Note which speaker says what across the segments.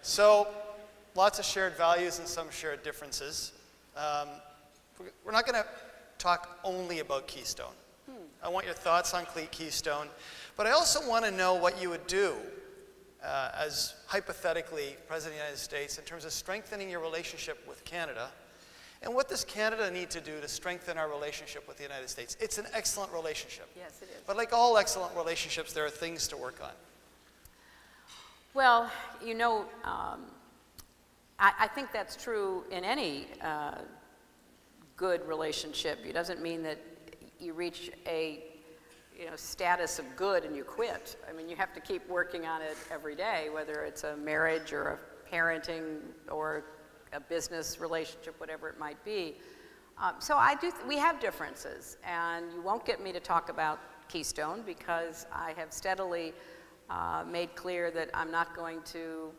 Speaker 1: So, lots of shared values and some shared differences. We're not going to talk only about Keystone. I want your thoughts on Keystone, but I also want to know what you would do as, hypothetically, President of the United States in terms of strengthening your relationship with Canada, and what does Canada need to do to strengthen our relationship with the United States? It's an excellent relationship.
Speaker 2: Yes, it is.
Speaker 1: But like all excellent relationships, there are things to work on.
Speaker 2: Well, you know, I think that's true in any good relationship. It doesn't mean that you reach a status of good and you quit. I mean, you have to keep working on it every day, whether it's a marriage or a parenting or a business relationship, whatever it might be. So we have differences, and you won't get me to talk about Keystone because I have steadily made clear that I'm not going to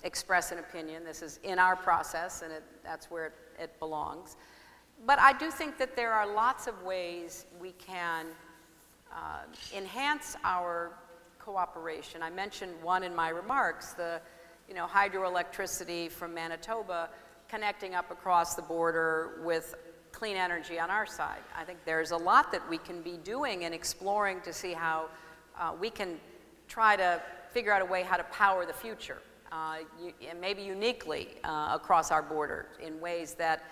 Speaker 2: express an opinion. This is in our process, and that's where it belongs. But I do think that there are lots of ways we can enhance our cooperation. I mentioned one in my remarks, the hydroelectricity from Manitoba connecting up across the border with clean energy on our side. I think there's a lot that we can be doing and exploring to see how we can try to figure out a way how to power the future, and maybe uniquely across our border in ways that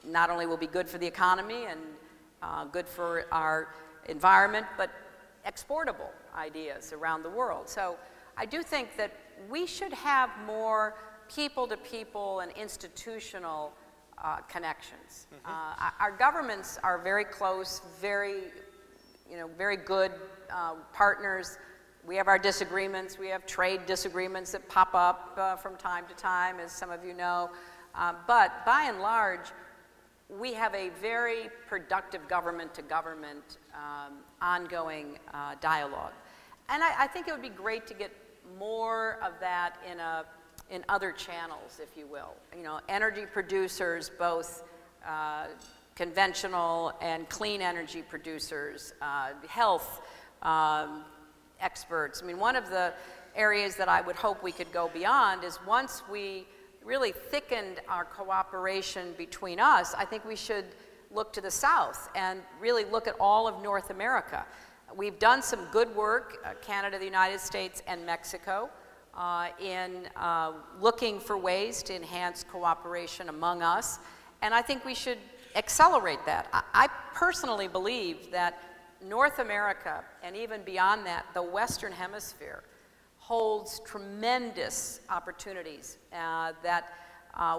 Speaker 2: not only will be good for the economy and good for our environment, but exportable ideas around the world. So I do think that we should have more people-to-people and institutional connections. Our governments are very close, very good partners. We have our disagreements. We have trade disagreements that pop up from time to time, as some of you know. But by and large, we have a very productive government-to-government ongoing dialogue. And I think it would be great to get more of that in other channels, if you will. Energy producers, both conventional and clean energy producers, health experts. I mean, one of the areas that I would hope we could go beyond is once we really thickened our cooperation between us, I think we should look to the south and really look at all of North America. We've done some good work, Canada, the United States, and Mexico, in looking for ways to enhance cooperation among us, and I think we should accelerate that. I personally believe that North America, and even beyond that, the Western Hemisphere, holds tremendous opportunities that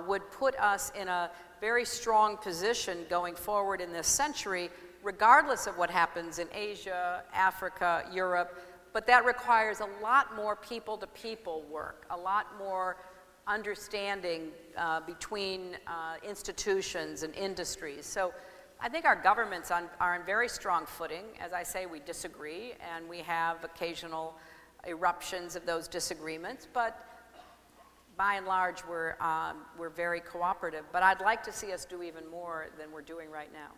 Speaker 2: would put us in a very strong position going forward in this century, regardless of what happens in Asia, Africa, Europe. But that requires a lot more people-to-people work, a lot more understanding between institutions and industries. So I think our governments are on very strong footing. As I say, we disagree, and we have occasional eruptions of those disagreements, but by and large, we're very cooperative. But I'd like to see us do even more than we're doing right now.